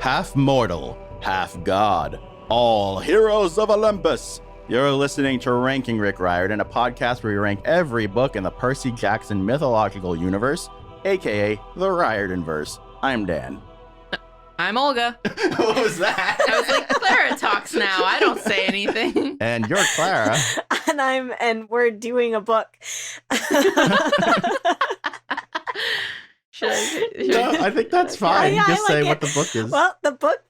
half mortal, half god, all heroes of Olympus. You're listening to Ranking Rick Riordan, a podcast where we rank every book in the Percy Jackson Mythological universe, aka the Riordanverse. I'm Dan. I'm Olga. What was that? I was like, Clara talks now. I don't say anything. And you're Clara. And we're doing a book. No, I think that's fine. Yeah, Just I say like what it. the book is. Well,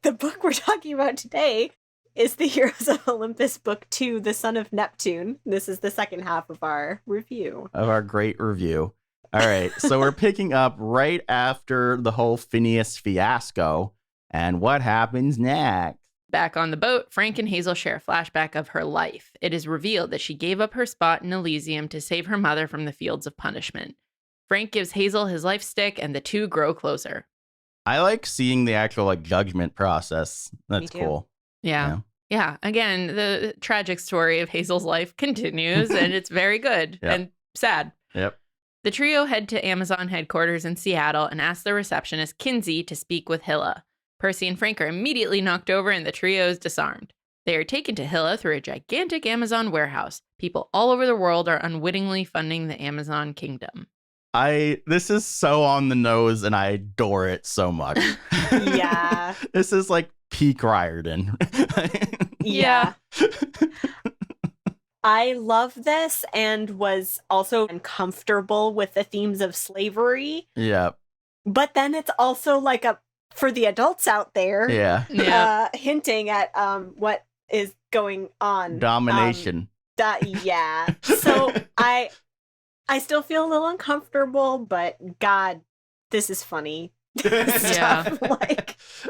the book we're talking about today is the Heroes of Olympus Book 2, The Son of Neptune. This is the second half of our review. Of our great review. All right, so we're picking up right after the whole Phineas fiasco. And what happens next? Back on the boat, Frank and Hazel share a flashback of her life. It is revealed that she gave up her spot in Elysium to save her mother from the fields of punishment. Frank gives Hazel his life stick, and the two grow closer. I like seeing the actual judgment process. That's too. cool. Yeah. Again, the tragic story of Hazel's life continues, and it's very good and sad. Yep. The trio head to Amazon headquarters in Seattle and ask the receptionist, Kinsey, to speak with Hilla. Percy and Frank are immediately knocked over, and the trio is disarmed. They are taken to Hilla through a gigantic Amazon warehouse. People all over the world are unwittingly funding the Amazon kingdom. This is so on the nose, and I adore it so much. Yeah. This is like peak Riordan. Yeah. I love this and was also uncomfortable with the themes of slavery. Yeah. But then it's also like for the adults out there, hinting at what is going on. Domination. So I still feel a little uncomfortable, but God, this is funny. Stuff.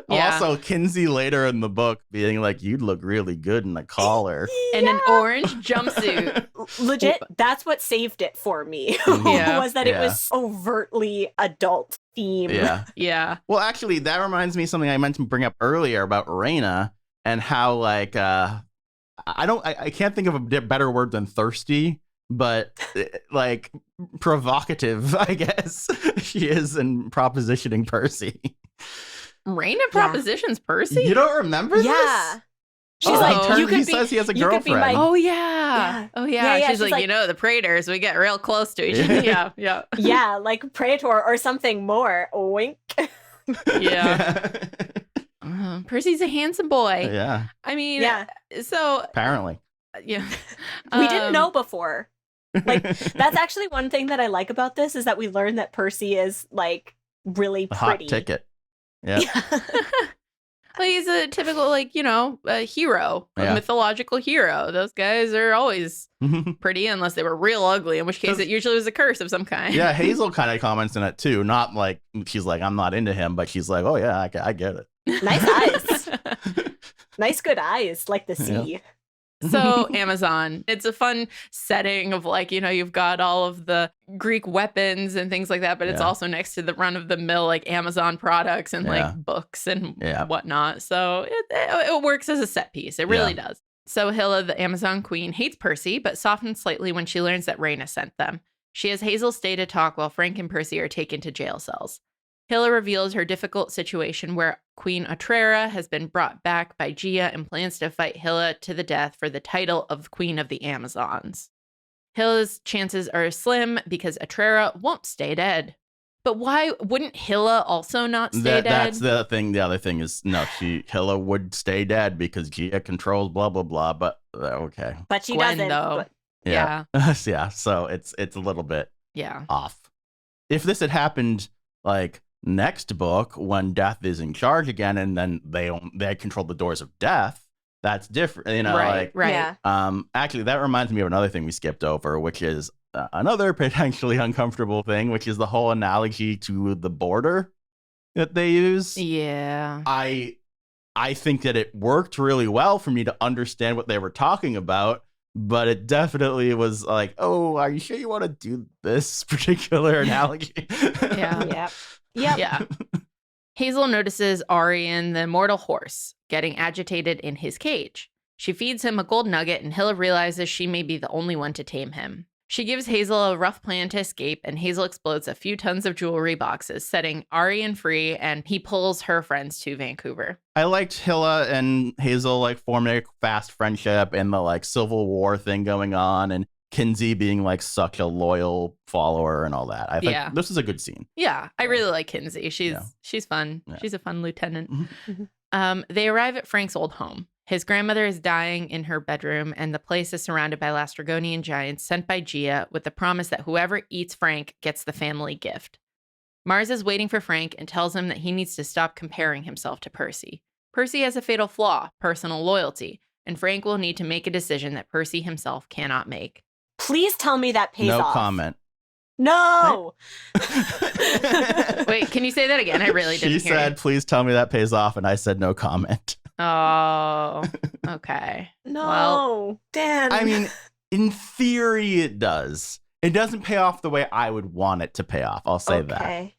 Also, Kinsey later in the book being like, "You'd look really good in a collar and an orange jumpsuit." Legit, that's what saved it for me. Was that it was overtly adult theme. Yeah. Well, actually, that reminds me of something I meant to bring up earlier about Raina and how I can't think of a better word than thirsty, but like provocative, I guess she is in propositioning Percy. Raina propositions Percy? You don't remember this? Yeah. She's like, he says he has a girlfriend. Oh, yeah. She's like, the Praetors, we get real close to each other. Yeah. Yeah, like Praetor or something more. Wink. Yeah. Percy's a handsome boy. Yeah. I mean, so. Apparently. Yeah. We didn't know before. Like, that's actually one thing that I like about this is that we learn that Percy is like really pretty. Hot ticket. Yeah. Well, he's a typical, a hero, a mythological hero. Those guys are always pretty unless they were real ugly, in which case it usually was a curse of some kind. Yeah, Hazel kind of comments on it too. Not like she's like, I'm not into him, but she's like, oh yeah, I get it. Nice eyes. Nice, good eyes, like the sea. Yeah. So Amazon, it's a fun setting of you've got all of the Greek weapons and things like that, but it's also next to the run of the mill, Amazon products and books and whatnot. So it works as a set piece. It really does. So Hilla, the Amazon queen, hates Percy, but softens slightly when she learns that Raina sent them. She has Hazel stay to talk while Frank and Percy are taken to jail cells. Hilla reveals her difficult situation where Queen Otrera has been brought back by Gia and plans to fight Hilla to the death for the title of Queen of the Amazons. Hilla's chances are slim because Otrera won't stay dead. But why wouldn't Hilla also not stay dead? That's the thing. The other thing is, no, Hilla would stay dead because Gia controls blah, blah, blah. But okay. But she Gwen, doesn't. though. Yeah. Yeah. So it's a little bit off. If this had happened next book when Death is in charge again, and then they control the doors of death, that's different, right. Actually, that reminds me of another thing we skipped over, which is another potentially uncomfortable thing, which is the whole analogy to the border that they use. I think that it worked really well for me to understand what they were talking about, but it definitely was like, oh, are you sure you want to do this particular analogy? Yeah. Hazel notices Arian, the immortal horse, getting agitated in his cage. She feeds him a gold nugget, and Hilla realizes she may be the only one to tame him. She gives Hazel a rough plan to escape, and Hazel explodes a few tons of jewelry boxes, setting Arian free, and he pulls her friends to Vancouver. I liked Hilla and Hazel like forming a fast friendship and the like Civil War thing going on, and Kinsey being like such a loyal follower and all that. I think this is a good scene. Yeah, I really like Kinsey. She's fun. Yeah. She's a fun lieutenant. They arrive at Frank's old home. His grandmother is dying in her bedroom, and the place is surrounded by Lastrygonian giants sent by Gia with the promise that whoever eats Frank gets the family gift. Mars is waiting for Frank and tells him that he needs to stop comparing himself to Percy. Percy has a fatal flaw, personal loyalty, and Frank will need to make a decision that Percy himself cannot make. Please tell me that pays off. No comment. No! Wait, can you say that again? I really didn't hear She said, please tell me that pays off, and I said no comment. Oh, okay. No, well, Dan. I mean, in theory, it does. It doesn't pay off the way I would want it to pay off. I'll say that. Okay.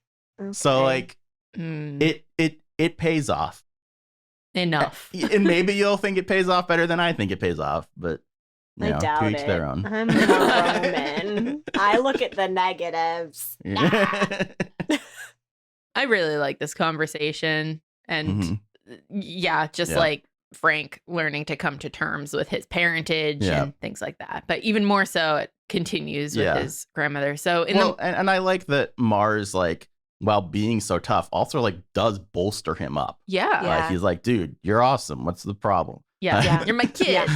So, like, it pays off. Enough. And maybe you'll think it pays off better than I think it pays off, but you know, doubt to each it. their own. I'm a Roman. I look at the negatives. I really like this conversation, and like Frank learning to come to terms with his parentage and things like that. But even more so, it continues with his grandmother. So and I like that Mars, like, while being so tough, also like does bolster him up. Yeah. Like, he's like, dude, you're awesome. What's the problem? Yeah. You're my kid.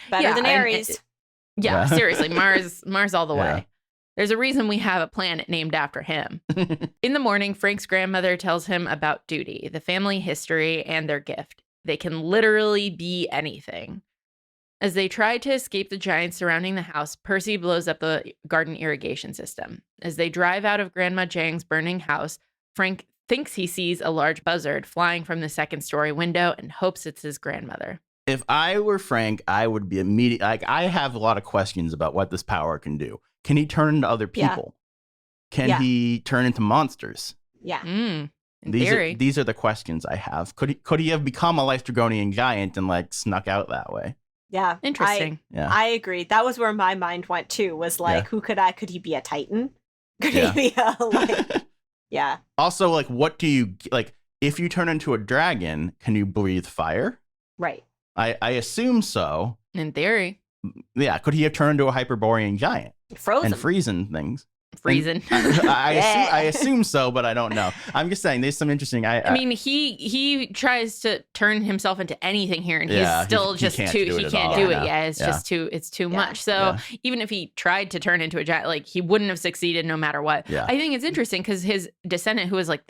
Better than Ares. Seriously, Mars all the way. There's a reason we have a planet named after him. In the morning, Frank's grandmother tells him about duty, the family history, and their gift. They can literally be anything. As they try to escape the giants surrounding the house, Percy blows up the garden irrigation system. As they drive out of Grandma Jang's burning house, Frank thinks he sees a large buzzard flying from the second-story window and hopes it's his grandmother. If I were Frank, I would be immediate. Like, I have a lot of questions about what this power can do. Can he turn into other people? Can he turn into monsters? Yeah. In theory. These are the questions I have. Could he have become a Lystragonian giant and like snuck out that way? Yeah. Interesting. I agree. That was where my mind went too, was like, who could he be a Titan? Could he be a Yeah. Also, like, what do you like if you turn into a dragon, can you breathe fire? Right. I assume so. In theory. Yeah. Could he have turned into a Hyperborean giant? Frozen. And freezing things. Freezing. I assume so, but I don't know. I'm just saying there's some interesting. I mean, he tries to turn himself into anything here, and he's still he can't do it. Yeah, it's too much. So even if he tried to turn into a giant, like, he wouldn't have succeeded no matter what. Yeah. I think it's interesting because his descendant, who was like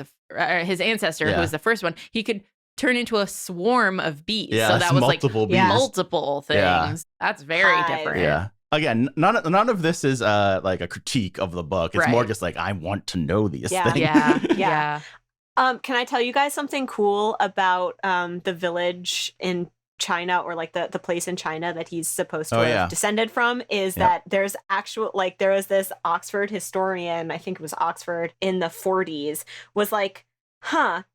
his ancestor, who was the first one, he could turn into a swarm of bees. Yeah, so that was multiple like bees. Multiple things. Yeah. That's very different. Yeah. Again, none of this is like a critique of the book. It's more just like, I want to know these things. Yeah. Can I tell you guys something cool about the village in China, or like the place in China that he's supposed to have descended from? Is that there's there was this Oxford historian, I think it was Oxford in the 40s, was like,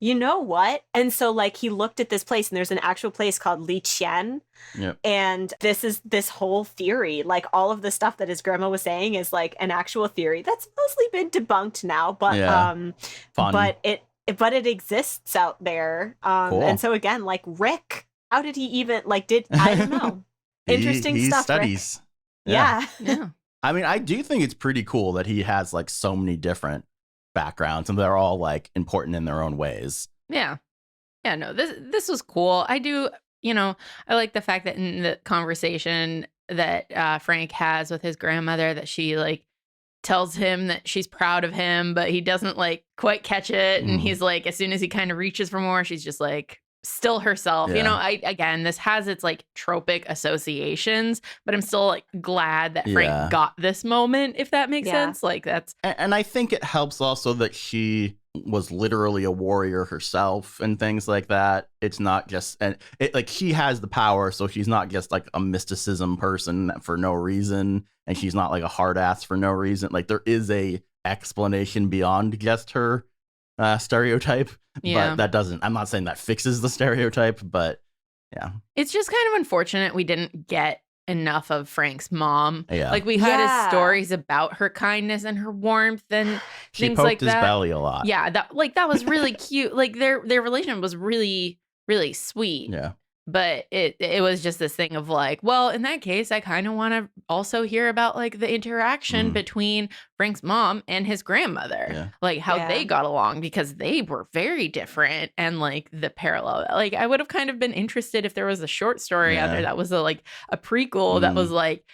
you know what? And so like he looked at this place, and there's an actual place called Li Qian. Yep. And this whole theory, like all of the stuff that his grandma was saying is like an actual theory that's mostly been debunked now, but but it exists out there. Cool. And so again, like Rick, how did he even I don't know. Interesting he stuff. Studies. Rick. Yeah. I mean, I do think it's pretty cool that he has like so many different backgrounds, and they're all like important in their own ways. No, this was cool. I do, I like the fact that in the conversation that Frank has with his grandmother, that she like tells him that she's proud of him, but he doesn't like quite catch it, and he's like, as soon as he kind of reaches for more, she's just like still herself. Again, this has its like tropic associations, but I'm still like glad that Frank got this moment, if that makes sense. Like that's and I think it helps also that she was literally a warrior herself and things like that. It's not just, and it like, she has the power, so she's not just like a mysticism person for no reason, and she's not like a hard ass for no reason. Like, there is a explanation beyond just her stereotype. But that doesn't, I'm not saying that fixes the stereotype, but yeah. It's just kind of unfortunate we didn't get enough of Frank's mom. Yeah. Like we had his stories about her kindness and her warmth and things like that. She poked his belly a lot. Yeah, that was really cute. Like their relationship was really, really sweet. Yeah. But it was just this thing of like, well, in that case, I kind of want to also hear about like the interaction between Frank's mom and his grandmother, like how they got along, because they were very different, and like the parallel. Like I would have kind of been interested if there was a short story out there that was a prequel that was like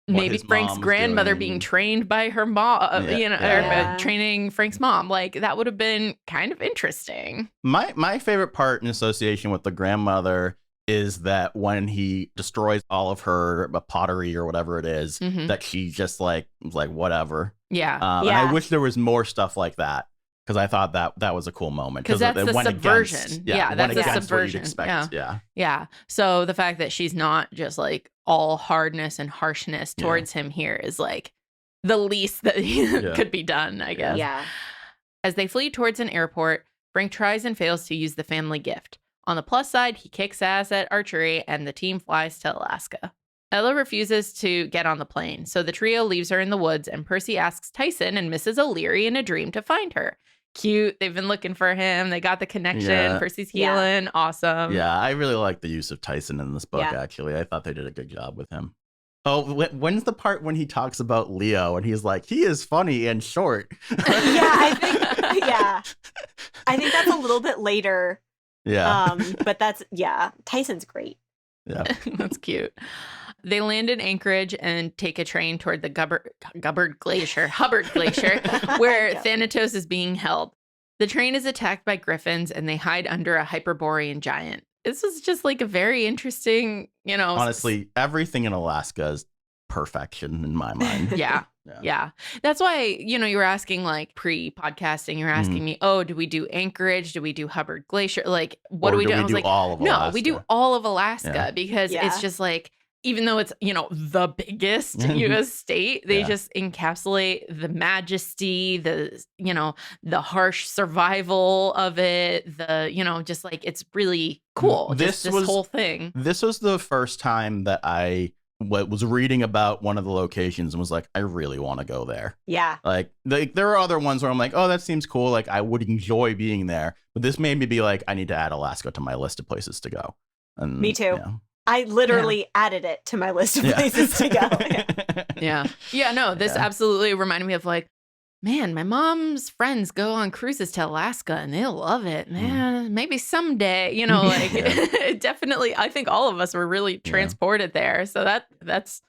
maybe Frank's grandmother being trained by her mom, or training Frank's mom. Like that would have been kind of interesting. My favorite part in association with the grandmother is that when he destroys all of her pottery or whatever it is, that she just like whatever. Yeah. And I wish there was more stuff like that, because I thought that was a cool moment. Because that's the subversion. That's the subversion. Yeah. So the fact that she's not just like all hardness and harshness towards him here is like the least that could be done, I guess. Yeah. As they flee towards an airport, Frank tries and fails to use the family gift. On the plus side, he kicks ass at archery and the team flies to Alaska. Ella refuses to get on the plane, so the trio leaves her in the woods, and Percy asks Tyson and Mrs. O'Leary in a dream to find her. Cute. They've been looking for him. They got the connection. Yeah. Percy's healing. Yeah. Awesome. Yeah, I really like the use of Tyson in this book, actually. I thought they did a good job with him. Oh, when's the part when he talks about Leo and he's like, he is funny and short? I think that's a little bit later. Yeah. But Tyson's great. Yeah. That's cute. They land in Anchorage and take a train toward the Hubbard Glacier, where Thanatos is being held. The train is attacked by griffins and they hide under a Hyperborean giant. This was just like a very interesting, Honestly, everything in Alaska is perfection in my mind. Yeah. That's why, you were asking like pre-podcasting, you were asking me, do we do Anchorage? Do we do Hubbard Glacier? Like, what do we do? I was like, all of Alaska? No, we do all of Alaska because it's just like, even though it's, the biggest U.S. state, they just encapsulate the majesty, the harsh survival of it, just like, it's really cool. This whole thing. This was the first time that I was reading about one of the locations and was like, I really want to go there. Yeah. Like there are other ones where I'm like, oh, that seems cool. Like I would enjoy being there. But this made me be like, I need to add Alaska to my list of places to go. And me too. I literally added it to my list of places to go. This absolutely reminded me of like, man, my mom's friends go on cruises to Alaska and they'll love it. Man, maybe someday, it definitely, I think all of us were really transported there. So that's.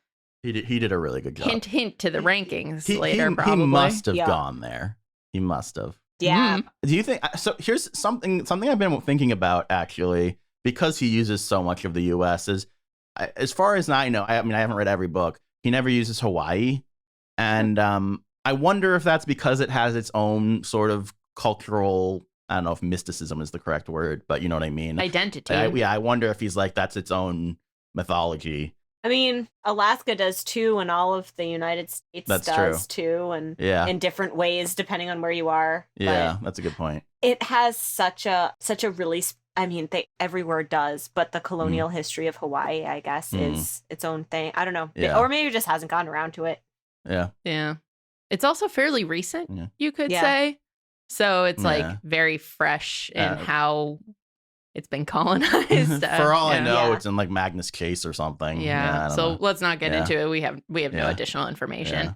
He did a really good job. Hint to the rankings later, probably. He must have gone there. He must have. Yeah. Do you think, so here's something I've been thinking about actually, because he uses so much of the U.S. is, as far as I know, I haven't read every book. He never uses Hawaii. And, I wonder if that's because it has its own sort of cultural, I don't know if mysticism is the correct word, but you know what I mean? Identity. I wonder if he's like, that's its own mythology. I mean, Alaska does too, and all of the United States does too, and in different ways, depending on where you are. Yeah, that's a good point. It has such a really, everywhere does, but the colonial history of Hawaii, I guess, is its own thing. I don't know. Yeah. Or maybe it just hasn't gotten around to it. Yeah. Yeah. It's also fairly recent, you could say. So it's like very fresh in how it's been colonized. For all I know, it's in like Magnus Chase or something. So let's not get into it. We have no additional information. Yeah.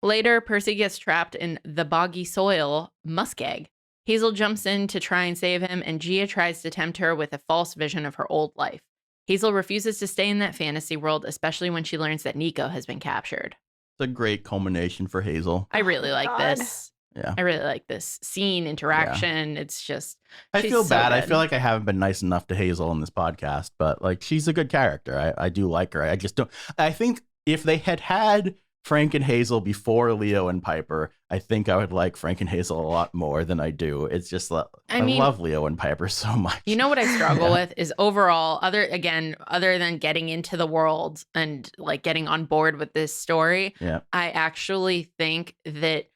Later, Percy gets trapped in the boggy soil muskeg. Hazel jumps in to try and save him, and Gia tries to tempt her with a false vision of her old life. Hazel refuses to stay in that fantasy world, especially when she learns that Nico has been captured. It's a great culmination for Hazel. I really like this. Yeah. I really like this scene, interaction. It's just, I feel bad. I feel like I haven't been nice enough to Hazel in this podcast, but like, she's a good character. I do like her. I just don't, I think if they had Frank and Hazel before Leo and Piper, I think I would like Frank and Hazel a lot more than I do. It's just, I love Leo and Piper so much. You know what I struggle with is overall, other than getting into the world and like getting on board with this story, I actually think that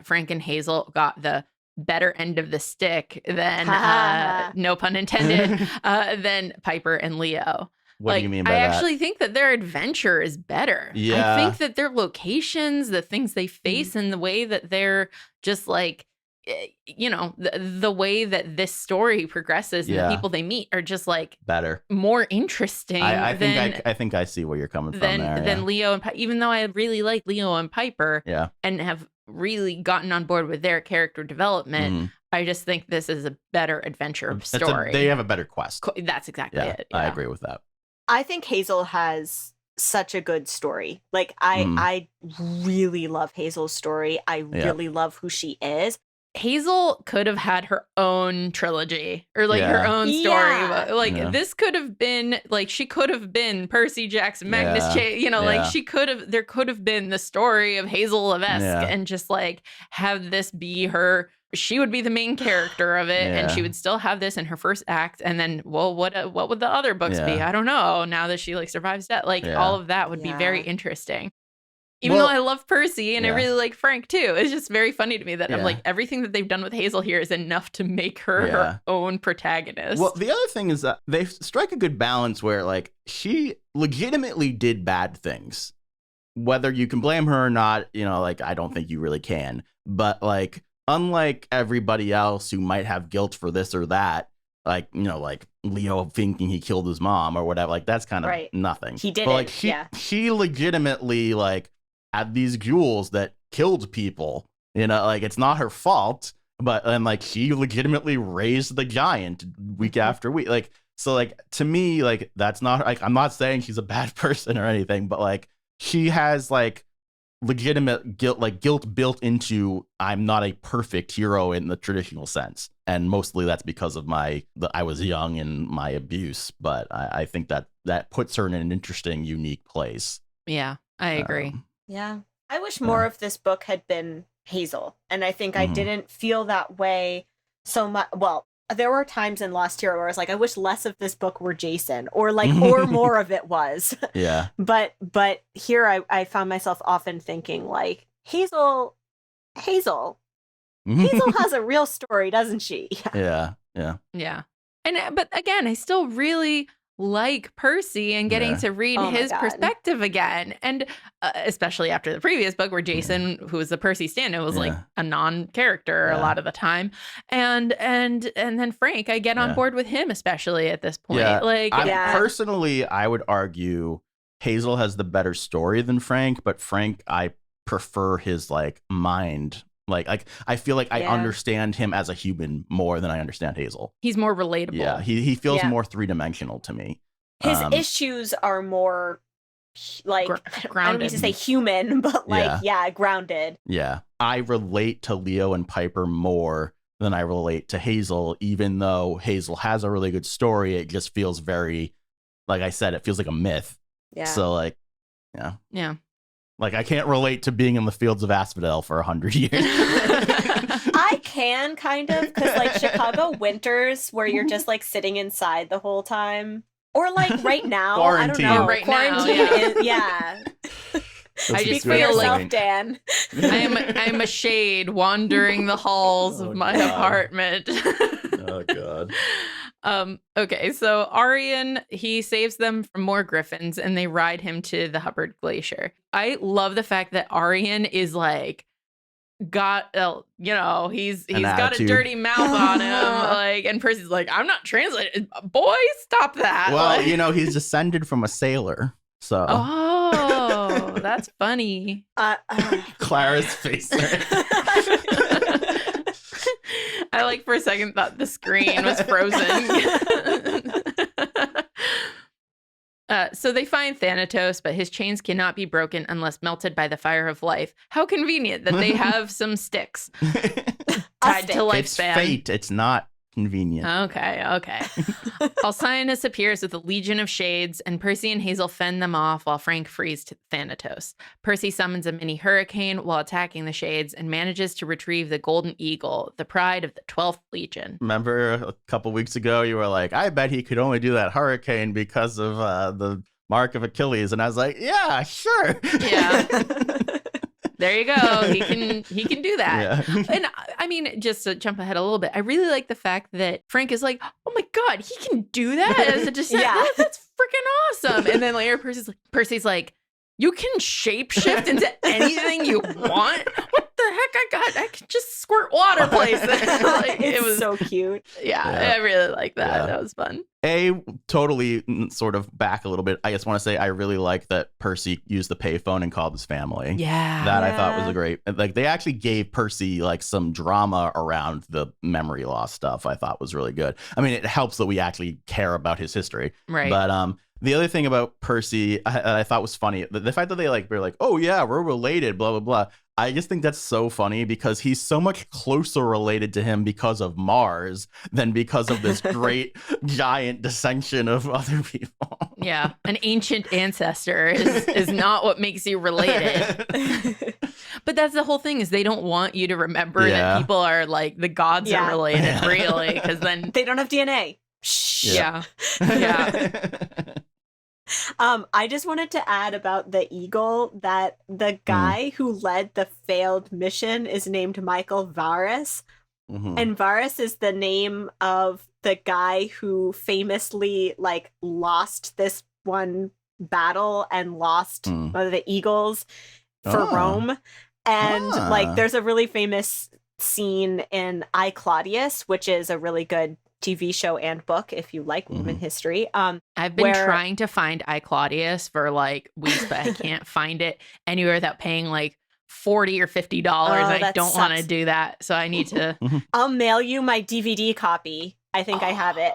Frank and Hazel got the better end of the stick than, no pun intended, than Piper and Leo. What do you mean by that? I actually think that their adventure is better. Yeah. I think that their locations, the things they face, and the way that they're just like, the way that this story progresses and the people they meet are just like better, more interesting. I think I see where you're coming from there. Than Leo and even though I really like Leo and Piper, and have really gotten on board with their character development. I just think this is a better adventure story. They have a better quest. That's exactly it. I agree with that. I think Hazel has such a good story. Like I really love Hazel's story. I really love who she is. Hazel could have had her own trilogy or like her own story. This could have been like, she could have been Percy Jackson, Magnus like there could have been the story of Hazel Levesque and just like have this be her. She would be the main character of it, and she would still have this in her first act. And then, well, what would the other books be? I don't know. Now that she like survives death, all of that would be very interesting. Even though I love Percy and I really like Frank too, it's just very funny to me that I'm like, everything that they've done with Hazel here is enough to make her her own protagonist. Well, the other thing is that they strike a good balance where like she legitimately did bad things. Whether you can blame her or not, like I don't think you really can. But like, unlike everybody else who might have guilt for this or that, like, like Leo thinking he killed his mom or whatever, like that's kind of nothing. He did but like she legitimately like had these jewels that killed people, like it's not her fault, and like she legitimately raised the giant week after week. Like, so like to me, like that's not like, I'm not saying she's a bad person or anything, but like she has like legitimate guilt built into, I'm not a perfect hero in the traditional sense, and mostly that's because of I was young and my abuse, but I think that puts her in an interesting, unique place. I agree. I wish more of this book had been Hazel, and I think I didn't feel that way so much. Well, there were times in Lost Hero where I was like, I wish less of this book were Jason, or more of it was. But here I found myself often thinking like, Hazel has a real story, doesn't she? Yeah. But again, I still really like Percy and getting to read his perspective again, and especially after the previous book where Jason, who was the Percy stand-in, was like a non-character a lot of the time, and then Frank, I get on board with him, especially at this point. Personally, I would argue Hazel has the better story than Frank, but Frank, I prefer his like mind. Like I feel like I understand him as a human more than I understand Hazel. He's more relatable. Yeah, he feels more three-dimensional to me. His issues are more like, grounded. I don't mean to say human, but like, grounded. Yeah, I relate to Leo and Piper more than I relate to Hazel, even though Hazel has a really good story. It just feels very, like I said, it feels like a myth. Yeah. So like, yeah. Like, I can't relate to being in the fields of Asphodel for 100 years. I can kind of, because like Chicago winters where you're just like sitting inside the whole time. Or like right now, quarantine. I don't know. Right quarantine now, I just feel yourself, point. Dan. I'm a shade wandering the halls of my apartment. Oh, God. Okay, so Arian, he saves them from more griffins and they ride him to the Hubbard Glacier. I love the fact that Arian is like, he's got a dirty mouth on him, like, and Percy's like, I'm not translating. Boy, stop that. Well, he's descended from a sailor, so. Oh, that's funny. Clara's face. I like for a second thought the screen was frozen. So they find Thanatos, but his chains cannot be broken unless melted by the fire of life. How convenient that they have some sticks tied to lifespan. It's fate. It's not convenient. Okay. Alcyoneus appears with a legion of shades, and Percy and Hazel fend them off while Frank frees Thanatos. Percy summons a mini hurricane while attacking the shades and manages to retrieve the Golden Eagle, the pride of the 12th Legion. Remember a couple weeks ago, you were like, I bet he could only do that hurricane because of the mark of Achilles. And I was like, yeah, sure. Yeah. There you go. He can do that. Yeah. And I mean, just to jump ahead a little bit, I really like the fact that Frank is like, oh my God, he can do that as a descendant. Yeah. That's freaking awesome. And then later Percy's like, you can shapeshift into anything you want? What the heck? I can just squirt water places. Like, it was so cute. Yeah, I really like that. Yeah. That was fun. Totally sort of back a little bit. I just want to say I really like that Percy used the payphone and called his family. Yeah. That I thought was a great, like they actually gave Percy like some drama around the memory loss stuff. I thought was really good. I mean, it helps that we actually care about his history. Right. But the other thing about Percy I thought was funny, the fact that they were like, oh yeah, we're related, blah, blah, blah. I just think that's so funny because he's so much closer related to him because of Mars than because of this great giant dissension of other people. Yeah. An ancient ancestor is not what makes you related. But that's the whole thing is they don't want you to remember that people are like the gods are related, really, because then they don't have DNA. Yeah. I just wanted to add about the eagle that the guy who led the failed mission is named Michael Varus. Mm-hmm. And Varus is the name of the guy who famously lost this one battle and lost the eagles for Rome. And there's a really famous scene in I, Claudius, which is a really good TV show and book if you like Roman history. I've been trying to find I, Claudius for weeks, but I can't find it anywhere without paying $40 or $50. I don't want to do that, so I need to. I'll mail you my DVD copy. I think I have it.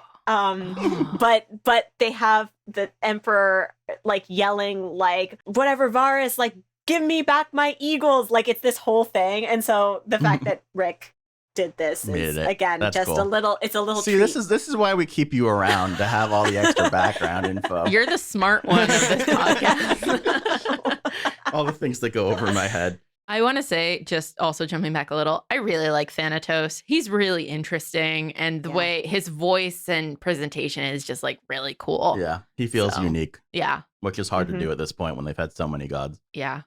But they have the emperor yelling whatever, Varus, give me back my eagles. It's this whole thing, and so the fact that Rick did this is again that's just cool. It's a little see treat. this is why we keep you around, to have all the extra background info. You're the smart one of this podcast. All the things that go over my head. I want to say, just also jumping back a little, I really like Thanatos. He's really interesting, and the way his voice and presentation is just really cool. Yeah, he feels unique. Yeah, which is hard to do at this point when they've had so many gods. Yeah.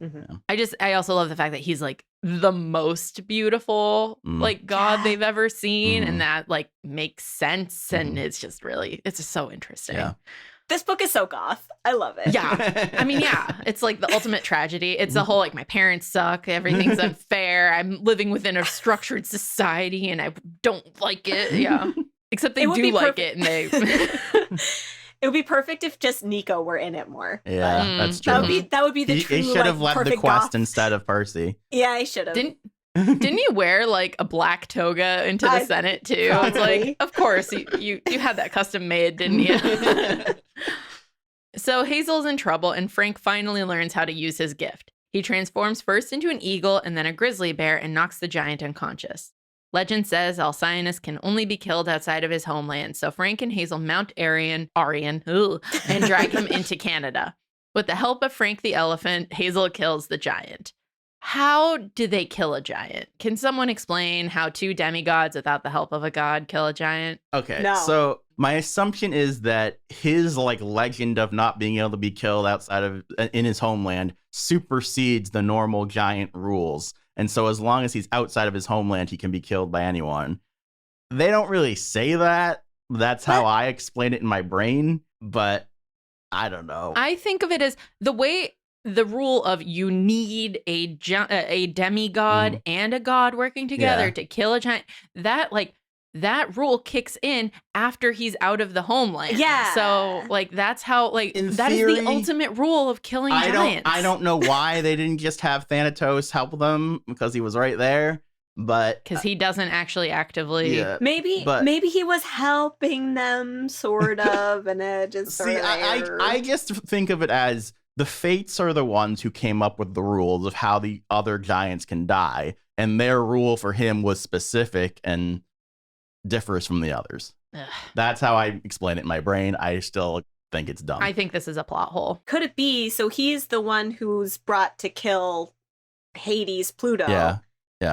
I also love the fact that he's the most beautiful god they've ever seen, and that makes sense, and it's just so interesting. Yeah. This book is so goth. I love it. Yeah. I mean, it's the ultimate tragedy. It's the whole my parents suck, everything's unfair, I'm living within a structured society and I don't like it. Yeah. Except they do like it, and they it would be perfect if just Nico were in it more. Yeah, that's true. That would be the true. He should have led the quest goth instead of Percy. Yeah, he should have. Didn't you wear a black toga into the Senate too? Probably. It's of course you had that custom made, didn't you? So Hazel's in trouble, and Frank finally learns how to use his gift. He transforms first into an eagle and then a grizzly bear and knocks the giant unconscious. Legend says Alcyoneus can only be killed outside of his homeland, so Frank and Hazel mount Arian, and drag him into Canada. With the help of Frank the elephant, Hazel kills the giant. How do they kill a giant? Can someone explain how two demigods without the help of a god kill a giant? Okay, no. So my assumption is that his legend of not being able to be killed outside of in his homeland supersedes the normal giant rules. And so as long as he's outside of his homeland, he can be killed by anyone. They don't really say that. That's how I explain it in my brain, but I don't know. I think of it as the rule of you need a demigod and a god working together to kill a giant. That rule kicks in after he's out of the homeland. Yeah. So that's how that theory, is the ultimate rule of killing giants. I don't know why they didn't just have Thanatos help them, because he was right there. But because he doesn't actually actively. Maybe he was helping them sort of, and it just sort of I just think of it as the Fates are the ones who came up with the rules of how the other giants can die, and their rule for him was specific and differs from the others. Ugh. That's how I explain it in my brain. I still think it's dumb. I think this is a plot hole. Could it be so he's the one who's brought to kill Hades, Pluto? Yeah.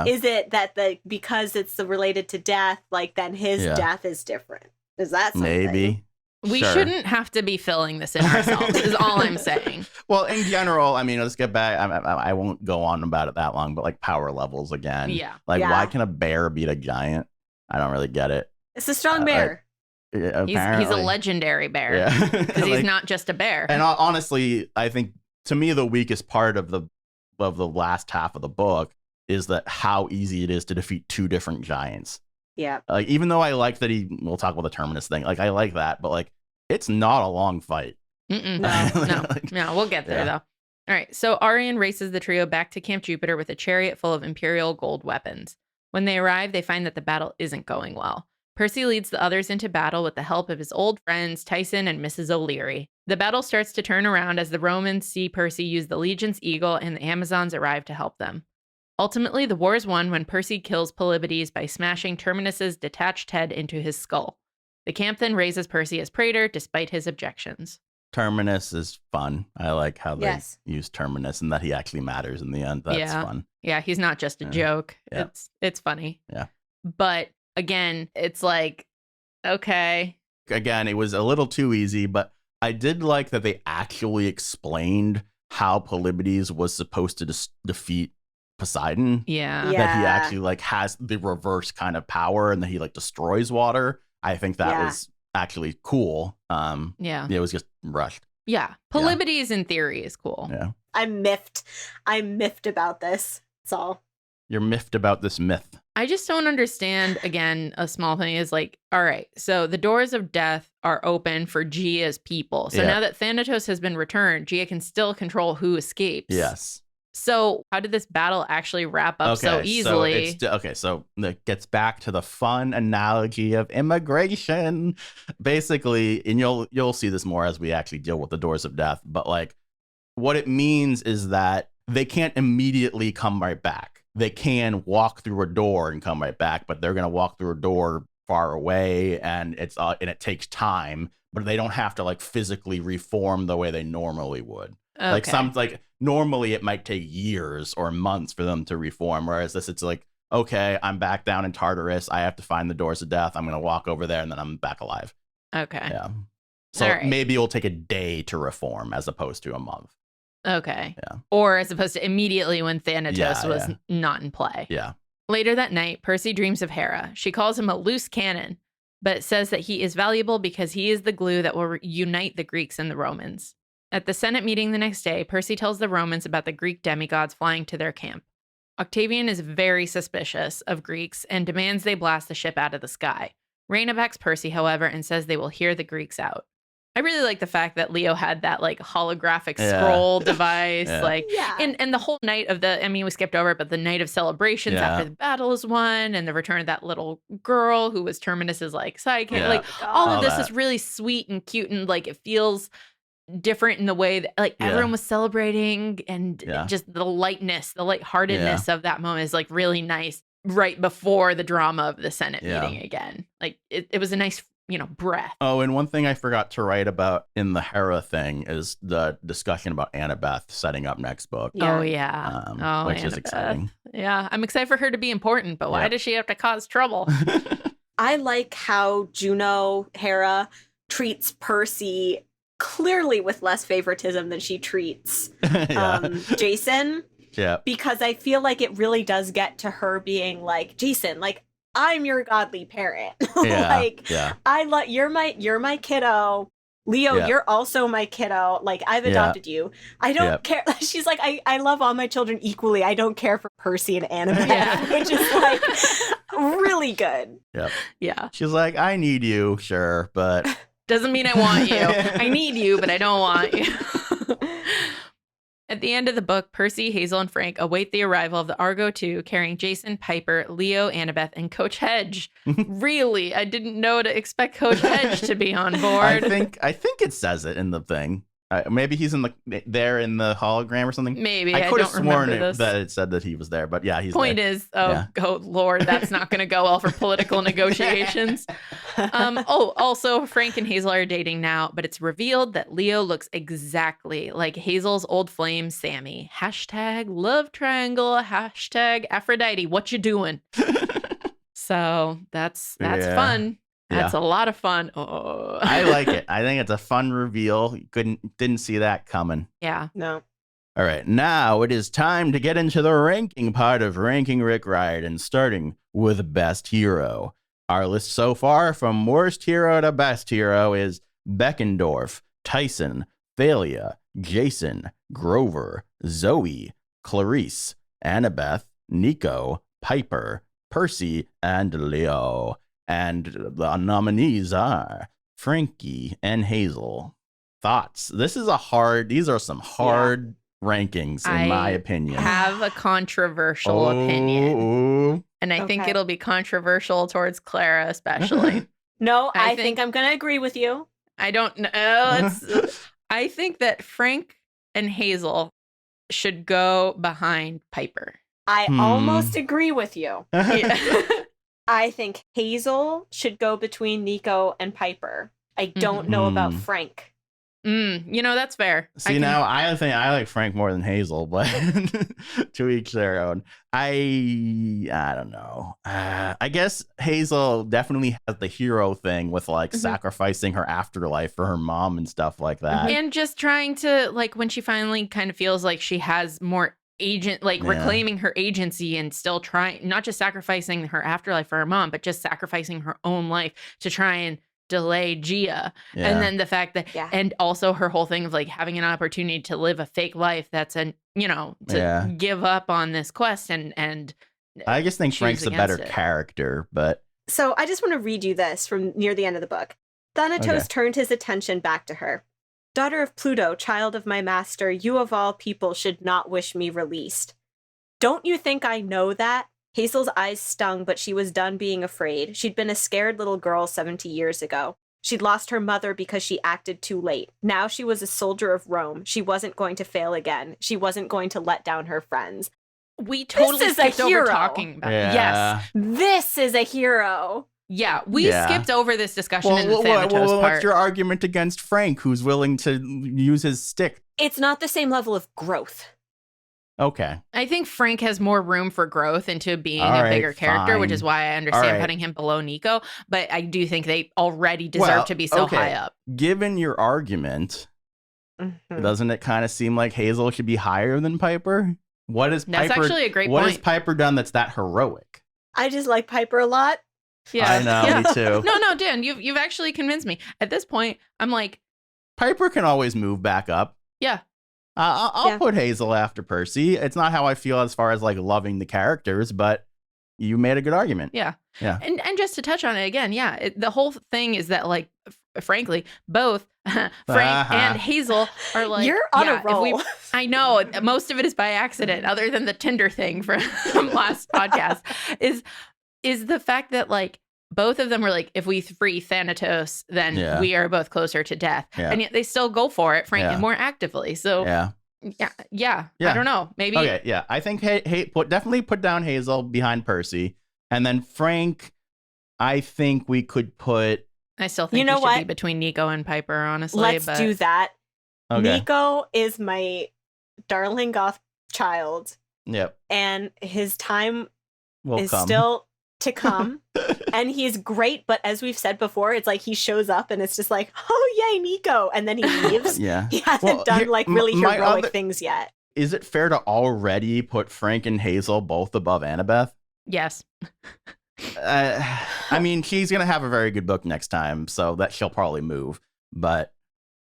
Is it that because it's related to death, then his death is different? Is that something? Maybe. We shouldn't have to be filling this in ourselves, is all I'm saying. Well, in general, I mean, let's get back. I won't go on about it that long, but like power levels again. Yeah. Why can a bear beat a giant? I don't really get it. It's a strong bear. He's a legendary bear. Because he's not just a bear. And honestly, I think to me, the weakest part of the last half of the book is that how easy it is to defeat two different giants. Yeah. Like, even though I like that we'll talk about the Terminus thing. Like, I like that, but like, it's not a long fight. No, we'll get there though. All right. So Arion races the trio back to Camp Jupiter with a chariot full of Imperial gold weapons. When they arrive, they find that the battle isn't going well. Percy leads the others into battle with the help of his old friends, Tyson and Mrs. O'Leary. The battle starts to turn around as the Romans see Percy use the Legion's eagle and the Amazons arrive to help them. Ultimately, the war is won when Percy kills Polybides by smashing Terminus's detached head into his skull. The camp then raises Percy as praetor, despite his objections. Terminus is fun. I like how they use Terminus and that he actually matters in the end. That's fun. Yeah, he's not just a joke. Yeah. It's funny. Yeah. But again, it's like, okay. Again, it was a little too easy, but I did like that they actually explained how Polybides was supposed to defeat Poseidon. Yeah. That he actually like has the reverse kind of power and that he like destroys water. I think that was actually cool. It was just rushed. Yeah. Polybides in theory is cool. Yeah. I'm miffed about this. That's all. You're miffed about this myth. I just don't understand. Again, a small thing is like, all right, so the doors of death are open for Gia's people. So now that Thanatos has been returned, Gia can still control who escapes. Yes. So how did this battle actually wrap up so easily? So it gets back to the fun analogy of immigration. Basically, and you'll see this more as we actually deal with the doors of death, but like what it means is that they can't immediately come right back. They can walk through a door and come right back, but they're going to walk through a door far away and it takes time, but they don't have to like physically reform the way they normally would. Okay. Normally it might take years or months for them to reform, whereas it's like, okay, I'm back down in Tartarus. I have to find the doors of death. I'm going to walk over there and then I'm back alive. Okay. Yeah. So maybe it'll take a day to reform as opposed to a month. Okay. Yeah. Or as opposed to immediately when Thanatos was not in play. Yeah. Later that night, Percy dreams of Hera. She calls him a loose cannon, but says that he is valuable because he is the glue that will unite the Greeks and the Romans. At the Senate meeting the next day, Percy tells the Romans about the Greek demigods flying to their camp. Octavian is very suspicious of Greeks and demands they blast the ship out of the sky. Reyna backs Percy, however, and says they will hear the Greeks out. I really like the fact that Leo had that like holographic scroll device, and the whole night of we skipped over it, but the night of celebrations after the battle is won, and the return of that little girl who was Terminus's like sidekick, all of this is really sweet and cute, and like it feels different in the way that like everyone was celebrating, and just the lightness, the lightheartedness of that moment is like really nice right before the drama of the Senate meeting again. Like it was a nice breath. Oh, and one thing I forgot to write about in the Hera thing is the discussion about Annabeth setting up next book. Yeah. Oh, yeah. Which is exciting. Yeah. I'm excited for her to be important, but why does she have to cause trouble? I like how Juno, Hera, treats Percy clearly with less favoritism than she treats Jason. Yeah. Because I feel like it really does get to her being like, Jason, like, I'm your godly parent. You're my kiddo. Leo, you're also my kiddo. Like, I've adopted you. I don't care. She's like, I love all my children equally. I don't care for Percy and Annabeth, which is like really good. Yep. Yeah. She's like, I need you, sure, but doesn't mean I want you. I need you, but I don't want you. At the end of the book, Percy, Hazel, and Frank await the arrival of the Argo 2 carrying Jason, Piper, Leo, Annabeth, and Coach Hedge. Really? I didn't know to expect Coach Hedge to be on board. I think it says it in the thing. Maybe he's in the hologram or something. Maybe. I could have sworn that it said that he was there, but he's Point there. is, oh Lord, that's not going to go well for political negotiations. Also, Frank and Hazel are dating now, but it's revealed that Leo looks exactly like Hazel's old flame, Sammy. # love triangle, # Aphrodite. What you doing? So that's fun. That's a lot of fun. Oh. I like it. I think it's a fun reveal. Didn't see that coming. Yeah. No. All right, now it is time to get into the ranking part of Ranking Rick Riordan, starting with Best Hero. Our list so far, from worst hero to best hero, is Beckendorf, Tyson, Thalia, Jason, Grover, Zoe, Clarice, Annabeth, Nico, Piper, Percy, and Leo. And the nominees are Frankie and Hazel. Thoughts? These are some hard rankings, in my opinion. I have a controversial opinion. And I think it'll be controversial towards Clara, especially. No, I think I'm going to agree with you. I don't know. I think that Frank and Hazel should go behind Piper. I almost agree with you. I think Hazel should go between Nico and Piper. I don't know about Frank. That's fair. See, now I think I like Frank more than Hazel, but to each their own. I don't know. I guess Hazel definitely has the hero thing with sacrificing her afterlife for her mom and stuff like that. And just trying to, when she finally kind of feels like she has more reclaiming her agency and still trying, not just sacrificing her afterlife for her mom, but just sacrificing her own life to try and delay Gia. And then the fact that and also her whole thing of having an opportunity to live a fake life that's give up on this quest and I just think Frank's a better character. But so I just want to read you this from near the end of the book. Thanatos turned his attention back to her. Daughter of Pluto, child of my master, you of all people should not wish me released. Don't you think I know that? Hazel's eyes stung, but she was done being afraid. She'd been a scared little girl 70 years ago. She'd lost her mother because she acted too late. Now she was a soldier of Rome. She wasn't going to fail again. She wasn't going to let down her friends. We totally skipped over talking about it. Yes. This is a hero. Yeah, we skipped over this discussion in the Thanatos part. What's your argument against Frank, who's willing to use his stick? It's not the same level of growth. Okay. I think Frank has more room for growth into being a bigger character, which is why I understand putting him below Nico. But I do think they already deserve to be so high up. Given your argument, doesn't it kind of seem like Hazel should be higher than Piper? That's actually a great point. What has Piper done that's that heroic? I just like Piper a lot. Yeah, I know, me too. No, Dan, you've actually convinced me. At this point, I'm like, Piper can always move back up. Yeah. I'll put Hazel after Percy. It's not how I feel as far as loving the characters, but you made a good argument. Yeah. And just to touch on it again, the whole thing is that frankly, both Frank and Hazel are you're on a roll. I know most of it is by accident, other than the Tinder thing from last podcast. Is the fact that both of them were if we free Thanatos, then we are both closer to death. And yet they still go for it, Frank, more actively. So yeah. I don't know. Maybe. Okay, yeah. I think definitely put down Hazel behind Percy. And then Frank, I think we could put... I still think he should be between Nico and Piper, honestly. Let's do that. Okay. Nico is my darling goth child. Yep. And his time is still... to come, and he's great, but as we've said before, it's he shows up and it's just oh yay, Nico, and then he leaves. He hasn't done really heroic things yet. Is it fair to already put Frank and Hazel both above Annabeth? Yes. I mean, she's gonna have a very good book next time, so that she'll probably move, but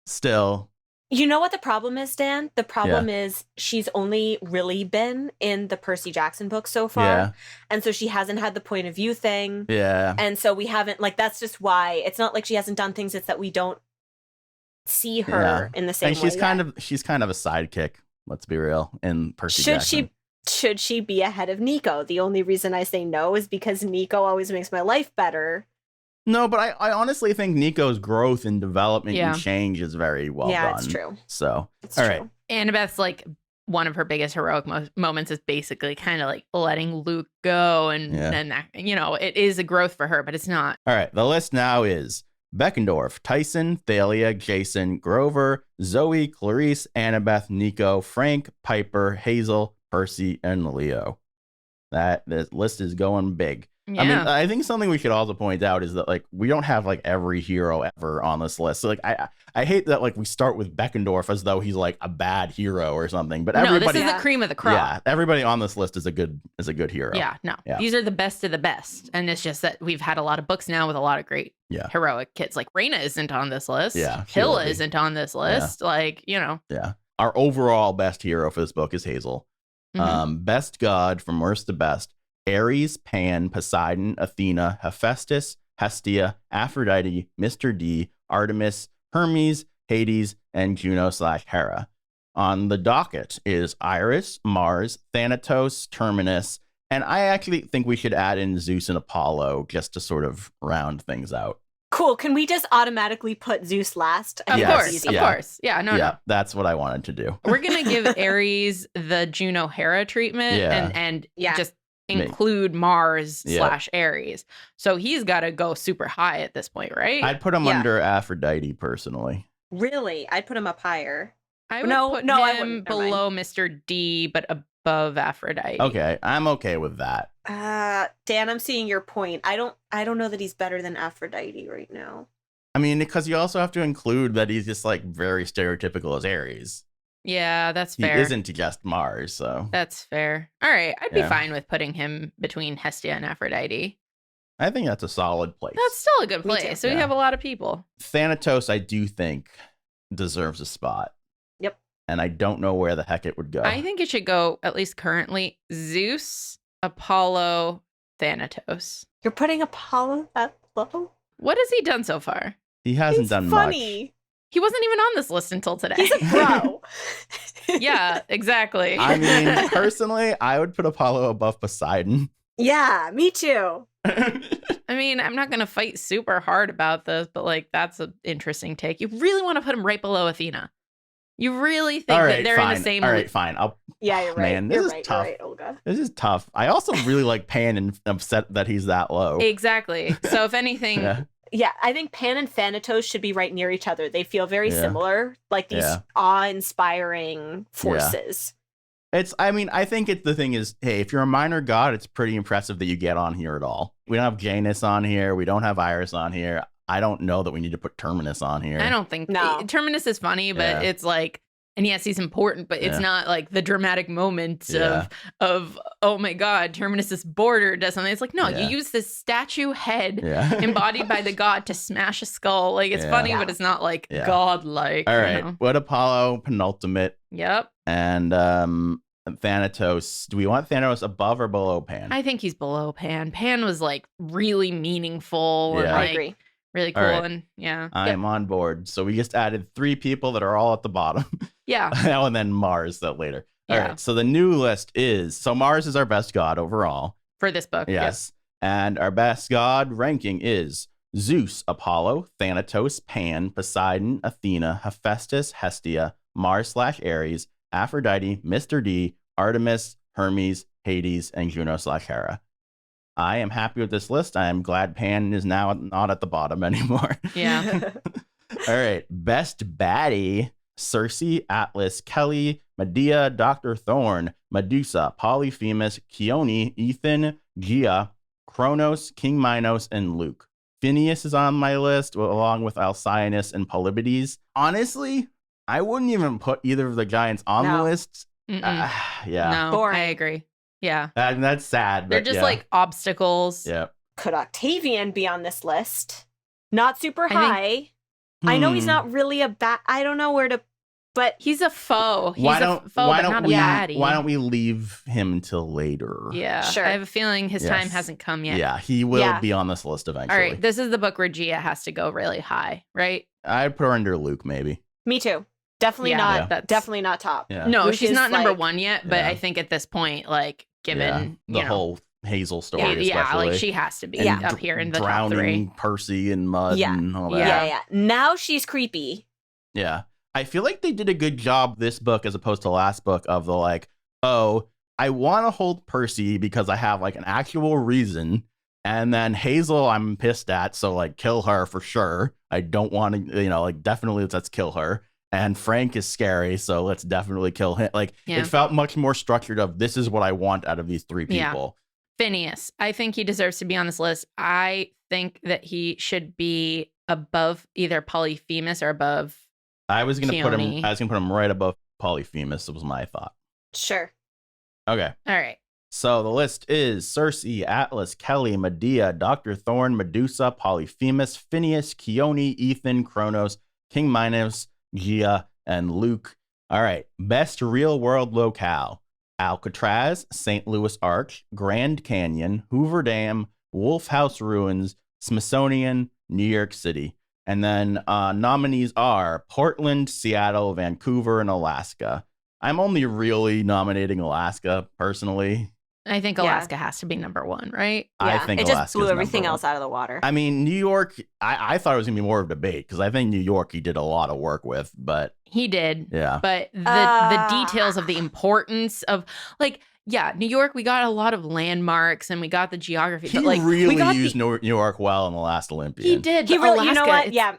still. You know what the problem is, Dan? The problem is she's only really been in the Percy Jackson book so far. Yeah. And so she hasn't had the point of view thing. Yeah. And so we haven't, that's just why. It's not like she hasn't done things, it's that we don't see her in the same way. And she's kind of a sidekick, let's be real, in Percy Jackson. Should she be ahead of Nico? The only reason I say no is because Nico always makes my life better. No, but I honestly think Nico's growth and development and change is very well done. Yeah, it's true. So, it's all true. right. Annabeth's one of her biggest heroic moments is basically kind of letting Luke go. And that, it is a growth for her, but it's not. All right. The list now is Beckendorf, Tyson, Thalia, Jason, Grover, Zoe, Clarice, Annabeth, Nico, Frank, Piper, Hazel, Percy, and Leo. This list is going big. I mean, I think something we should also point out is that like we don't have like every hero ever on this list. So like I hate that like we start with Beckendorf as though he's like a bad hero or something. But everybody, this is the cream of the crop. Yeah, everybody on this list is a good hero. Yeah, no, these are the best of the best, and it's just that we've had a lot of books now with a lot of great heroic kids. Like Reyna isn't on this list. Yeah, Hilla isn't on this list. Like Yeah, our overall best hero for this book is Hazel. Best god from worst to best: Ares, Pan, Poseidon, Athena, Hephaestus, Hestia, Aphrodite, Mr. D, Artemis, Hermes, Hades, and Juno/Hera. On the docket is Iris, Mars, Thanatos, Terminus, and I actually think we should add in Zeus and Apollo just to sort of round things out. Cool. Can we just automatically put Zeus last? Of course. Yeah, no. That's what I wanted to do. We're going to give Ares the Juno Hera treatment and just include Mars/Ares. So he's got to go super high at this point, right? I'd put him under Aphrodite personally. Really? I'd put him up higher. I would put him below Mr. D, but above Aphrodite. Okay, I'm okay with that. Dan, I'm seeing your point. I don't know that he's better than Aphrodite right now. I mean, because you also have to include that he's just like very stereotypical as Ares. Yeah, that's fair. He isn't just Mars, so. That's fair. All right, I'd be fine with putting him between Hestia and Aphrodite. I think that's a solid place. That's still a good place. So we have a lot of people. Thanatos, I do think, deserves a spot. Yep. And I don't know where the heck it would go. I think it should go, at least currently, Zeus, Apollo, Thanatos. You're putting Apollo that low? What has he done so far? He hasn't done funny. much. He wasn't even on this list until today. He's a pro. Yeah, exactly. I mean, personally, I would put Apollo above Poseidon. Yeah, me too. I mean, I'm not going to fight super hard about this, but like, that's an interesting take. You really want to put him right below Athena. You really think that they're in the same... All right, fine. Yeah, you're right. Man, this is tough. You're right, Olga. This is tough. I also really like Pan and I'm upset that he's that low. Exactly. So if anything... Yeah, I think Pan and Thanatos should be right near each other. They feel very similar, like these awe-inspiring forces. I think the thing is, hey, if you're a minor god, it's pretty impressive that you get on here at all. We don't have Janus on here. We don't have Iris on here. I don't know that we need to put Terminus on here. I don't think Terminus is funny, but it's like, and yes, he's important, but it's not like the dramatic moment of oh my God, Terminus's border does something. It's like, no, you use this statue head embodied by the god to smash a skull. Like it's funny, but it's not like godlike. All right, what Apollo penultimate? Yep. And Thanatos. Do we want Thanatos above or below Pan? I think he's below Pan. Pan was like really meaningful. Yeah. And, like, I agree. Really cool. Right. And I am on board. So we just added 3 people that are all at the bottom. Yeah. And then Mars that later. All right. So the new list is, so Mars is our best god overall. For this book. Yes. And our best god ranking is Zeus, Apollo, Thanatos, Pan, Poseidon, Athena, Hephaestus, Hestia, Mars/Ares, Aphrodite, Mr. D, Artemis, Hermes, Hades, and Juno/Hera. I am happy with this list. I am glad Pan is now not at the bottom anymore. Yeah. All right. Best baddie: Circe, Atlas, Kelly, Medea, Dr. Thorne, Medusa, Polyphemus, Chione, Ethan, Gia, Kronos, King Minos, and Luke. Phineas is on my list, along with Alcyoneus and Polybides. Honestly, I wouldn't even put either of the giants on the list. No, boring. I agree. Yeah. And that's sad. They're just like obstacles. Yeah. Could Octavian be on this list? Not super high. I know he's not really a bad. I don't know where to, but he's a foe. He's a foe, but not a baddie. Why don't we leave him until later? Yeah. Sure. I have a feeling his time hasn't come yet. Yeah, he will be on this list eventually. All right. This is the book where Gia has to go really high, right? I'd put her under Luke, maybe. Me too. Definitely not. Definitely not top. Yeah. No, Luke she's not like, number 1 yet, but I think at this point, like, given the whole Hazel story, especially. Like she has to be up here in the top 3. Drowning Percy in mud and all that. Yeah. Now she's creepy. Yeah. I feel like they did a good job this book as opposed to last book of the like, oh, I want to hold Percy because I have like an actual reason. And then Hazel, I'm pissed at. So like kill her for sure. I don't want to, like definitely let's kill her. And Frank is scary. So let's definitely kill him. Like it felt much more structured of this is what I want out of these 3 people. Phineas. I think he deserves to be on this list. I think that he should be above either Polyphemus or above I was going to put Keone. him right above Polyphemus. That was my thought. Sure. Okay. All right. So the list is Circe, Atlas, Kelly, Medea, Dr. Thorne, Medusa, Polyphemus, Phineas, Keone, Ethan, Kronos, King Minos, Gia, and Luke. All right. Best real world locale. Alcatraz, St. Louis Arch, Grand Canyon, Hoover Dam, Wolf House Ruins, Smithsonian, New York City. And then nominees are Portland, Seattle, Vancouver, and Alaska. I'm only really nominating Alaska, personally. I think Alaska has to be number one, right? Yeah, I think it just blew everything else out of the water. I mean, New York, I thought it was going to be more of a debate because I think New York he did a lot of work with, but... He did. Yeah. But the details of the importance of, like, yeah, New York, we got a lot of landmarks and we got the geography. He but like, really used New York well in the last Olympian. He did. He really, Alaska, you know what? Yeah.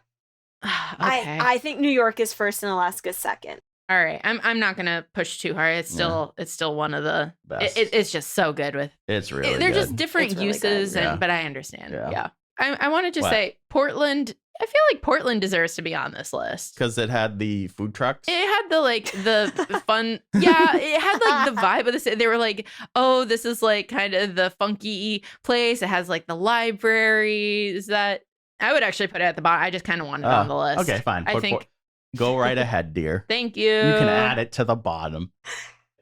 Okay. I think New York is first and Alaska's second. All right, I'm not gonna push too hard. It's still one of the best. It's just so good with. It's really. They're good. Just different really uses, good. but I understand. Yeah. I want to just say Portland. I feel like Portland deserves to be on this list because it had the food trucks. It had the fun. Yeah, it had like the vibe of the city. They were like, oh, this is like kind of the funky place. It has like the libraries that I would actually put it at the bottom. I just kind of wanted it on the list. Okay, fine. I think. Go right ahead, dear. Thank you. You can add it to the bottom.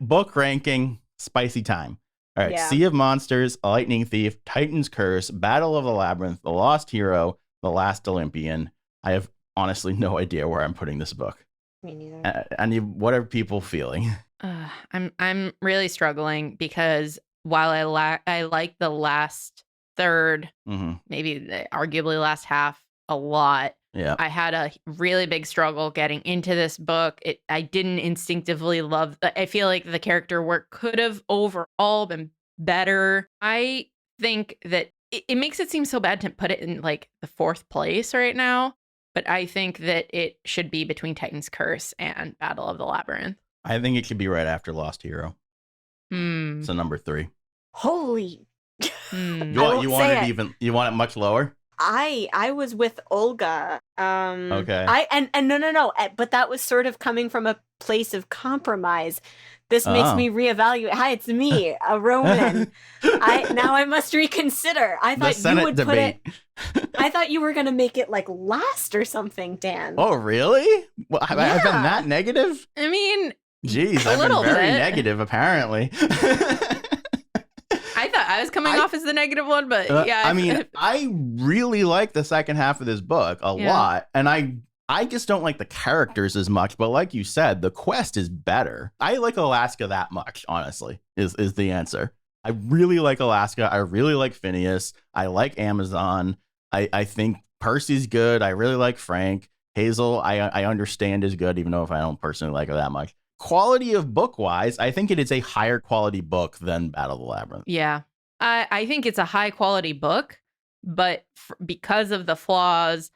Book ranking, spicy time. All right, Sea of Monsters, Lightning Thief, Titan's Curse, Battle of the Labyrinth, The Lost Hero, The Last Olympian. I have honestly no idea where I'm putting this book. Me neither. What are people feeling? I'm really struggling because while I like the last third, maybe arguably last half a lot. Yeah, I had a really big struggle getting into this book. I didn't instinctively love. I feel like the character work could have overall been better. I think that it makes it seem so bad to put it in like the fourth place right now. But I think that it should be between Titan's Curse and Battle of the Labyrinth. I think it should be right after Lost Hero. So number 3. Holy. You want it much lower? I was with Olga. Okay. No. But that was sort of coming from a place of compromise. This makes me reevaluate. Hi, it's me, a Roman. Now I must reconsider. I thought you would debate. put it. I thought you were gonna make it like last or something, Dan. Oh, really? Well, have I been that negative? I mean, jeez, I've been very negative apparently. I thought I was coming off as the negative one, but yeah. I mean, I really like the second half of this book a lot, and I just don't like the characters as much. But like you said, the quest is better. I like Alaska that much, honestly, is the answer. I really like Alaska. I really like Phineas. I like Amazon. I think Percy's good. I really like Frank. Hazel, I understand is good, even though if I don't personally like her that much. Quality of book wise, I think it is a higher quality book than Battle of the Labyrinth. Yeah, I think it's a high quality book, but because of the flaws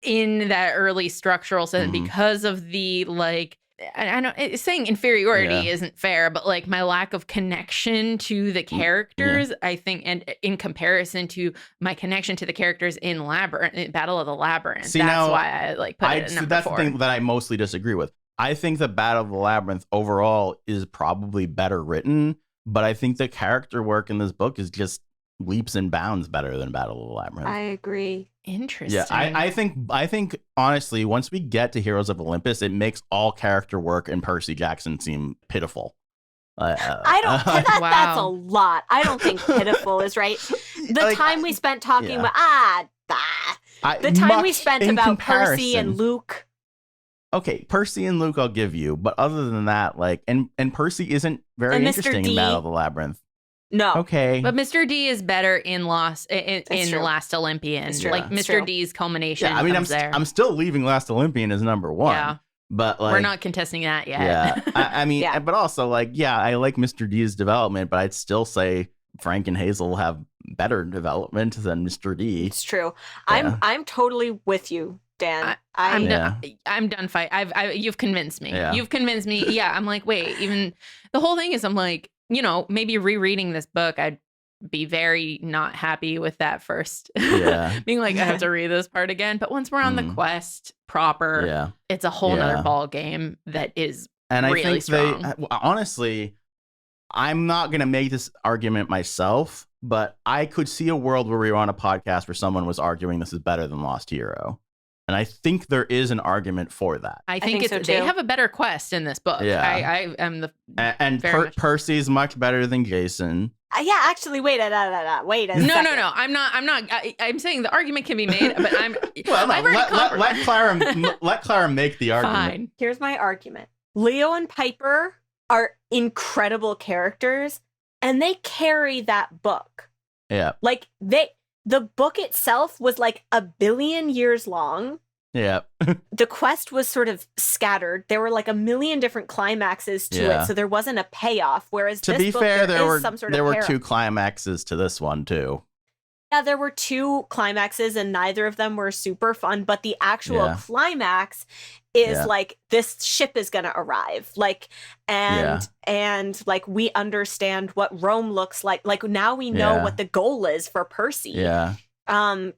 in that early structural sense, because of the like, I know saying inferiority isn't fair, but like my lack of connection to the characters, I think, and in comparison to my connection to the characters in Battle of the Labyrinth, that's why I like put it at number 4. That's the thing that I mostly disagree with. I think the Battle of the Labyrinth overall is probably better written, but I think the character work in this book is just leaps and bounds better than Battle of the Labyrinth. I agree. Interesting. Yeah, I think honestly, once we get to Heroes of Olympus, it makes all character work in Percy Jackson seem pitiful. I don't. That's a lot. I don't think pitiful is right. The time we spent talking about the time we spent about Percy and Luke. Okay, Percy and Luke I'll give you, but other than that, like, and Percy isn't very interesting in Battle of the Labyrinth. No. Okay. But Mr. D is better in Last Olympian. Like Mr. D's culmination. Yeah, I mean, I'm still leaving Last Olympian as number 1. Yeah. But like, we're not contesting that yet. Yeah. I mean, but also like, I like Mr. D's development, but I'd still say Frank and Hazel have better development than Mr. D. It's true. Yeah. I'm totally with you, Dan. I'm done fight. You've convinced me. Yeah. You've convinced me. Yeah. I'm like, wait, even the whole thing is I'm like, maybe rereading this book, I'd be very not happy with that first. Being like, I have to read this part again. But once we're on the quest proper, it's a whole nother ball game that is really strong. Honestly, I'm not going to make this argument myself, but I could see a world where we were on a podcast where someone was arguing this is better than Lost Hero. And I think there is an argument for that. I think so they have a better quest in this book. Yeah. I am the... And Percy's much better than Jason. Yeah, actually, wait a second. No. I'm not. I'm saying the argument can be made, but I'm... Let Clara make the argument. Fine. Here's my argument. Leo and Piper are incredible characters, and they carry that book. Yeah. Like, the book itself was like 1 billion years long. Yeah. The quest was sort of scattered. There were like 1 million different climaxes to it, so there wasn't a payoff. Whereas to be fair, there were 2 climaxes to this one too. Yeah, there were 2 climaxes, and neither of them were super fun. But the actual climax is like, this ship is gonna arrive, like, and like, we understand what Rome looks like. Like, now we know what the goal is for Percy. Yeah.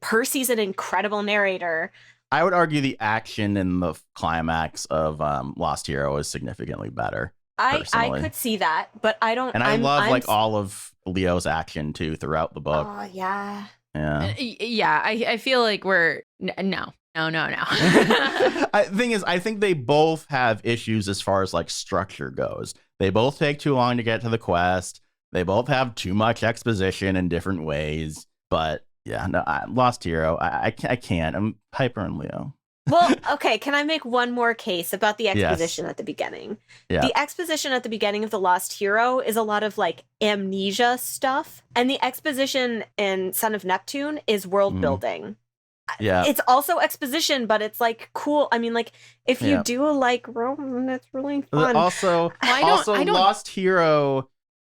Percy's an incredible narrator. I would argue the action in the climax of Lost Hero is significantly better. I could see that, but I don't. And I love like all of Leo's action too throughout the book. Oh yeah. Yeah. I feel like we're no. The thing is, I think they both have issues as far as like structure goes. They both take too long to get to the quest. They both have too much exposition in different ways. But yeah, no, Lost Hero, I can't. I'm Piper and Leo. Well, okay, can I make one more case about the exposition at the beginning? Yeah. The exposition at the beginning of The Lost Hero is a lot of like amnesia stuff, and the exposition in Son of Neptune is world building. Yeah. It's also exposition, but it's like cool. I mean, like, if you do like Rome, that's really fun. Also, Lost Hero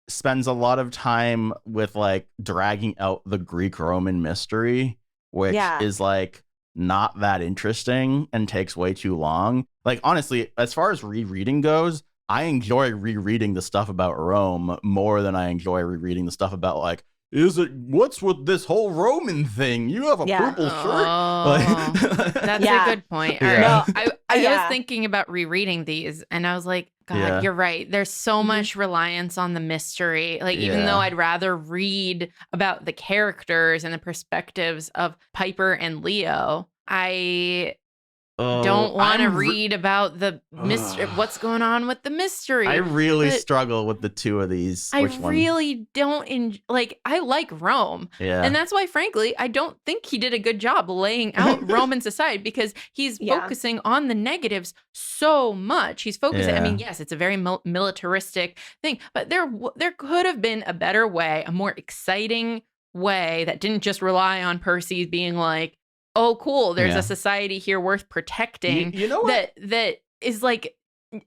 spends a lot of time with like dragging out the Greek-Roman mystery, which is like not that interesting and takes way too long. Like, honestly, as far as rereading goes, I enjoy rereading the stuff about Rome more than I enjoy rereading the stuff about like, what's with this whole Roman thing? You have a purple shirt. That's a good point. All right. I was thinking about rereading these, and I was like, God, you're right. There's so much reliance on the mystery. Like, even though I'd rather read about the characters and the perspectives of Piper and Leo, I don't want to read about the mystery. What's going on with the mystery? I really struggle with the two of these. I really don't I like Rome. Yeah. And that's why, frankly, I don't think he did a good job laying out Roman society, because he's focusing on the negatives so much. He's focusing, I mean, yes, it's a very militaristic thing, but there could have been a better way, a more exciting way that didn't just rely on Percy being like, oh, cool, there's a society here worth protecting. You know what? That is like,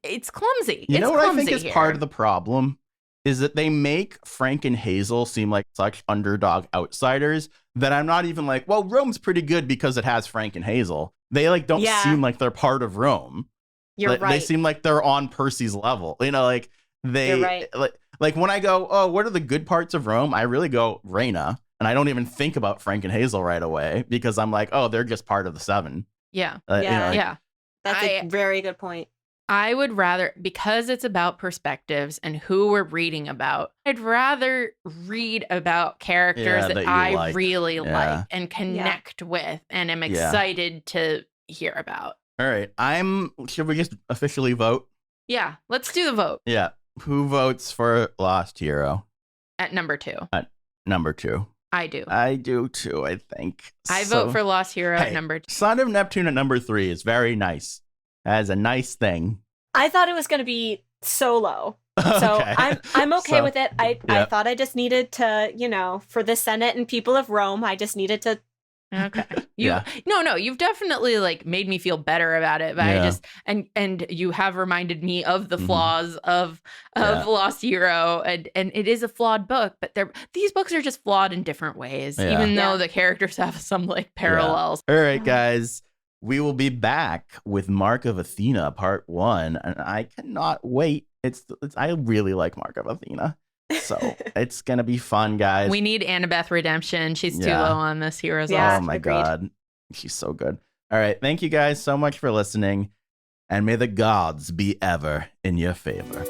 it's clumsy. You know what I think is part of the problem? Is that they make Frank and Hazel seem like such underdog outsiders that I'm not even like, well, Rome's pretty good because it has Frank and Hazel. They like don't seem like they're part of Rome. You're right. They seem like they're on Percy's level. You know, like they like when I go, oh, what are the good parts of Rome? I really go Reyna. And I don't even think about Frank and Hazel right away because I'm like, oh, they're just part of the 7. Yeah. That's a very good point. I would rather, because it's about perspectives and who we're reading about, I'd rather read about characters that I really like and connect with and am excited to hear about. All right. Should we just officially vote? Yeah. Let's do the vote. Yeah. Who votes for Lost Hero? At number 2. At number 2. I do. I do too, I think. I vote for Lost Hero at number 2. Son of Neptune at number 3 is very nice. That is a nice thing. I thought it was going to be solo. So I'm okay with it. I thought I just needed to, for the Senate and people of Rome, I just needed to. Okay. No, you've definitely like made me feel better about it. But I just and you have reminded me of the flaws of Lost Hero, and it is a flawed book, but these books are just flawed in different ways, even though the characters have some like parallels. All right, guys. We will be back with Mark of Athena Part 1, and I cannot wait. I really like Mark of Athena. So it's going to be fun, guys. We need Annabeth redemption. She's too low on this Heroes. Yeah, oh my God. She's so good. All right. Thank you guys so much for listening. And may the gods be ever in your favor.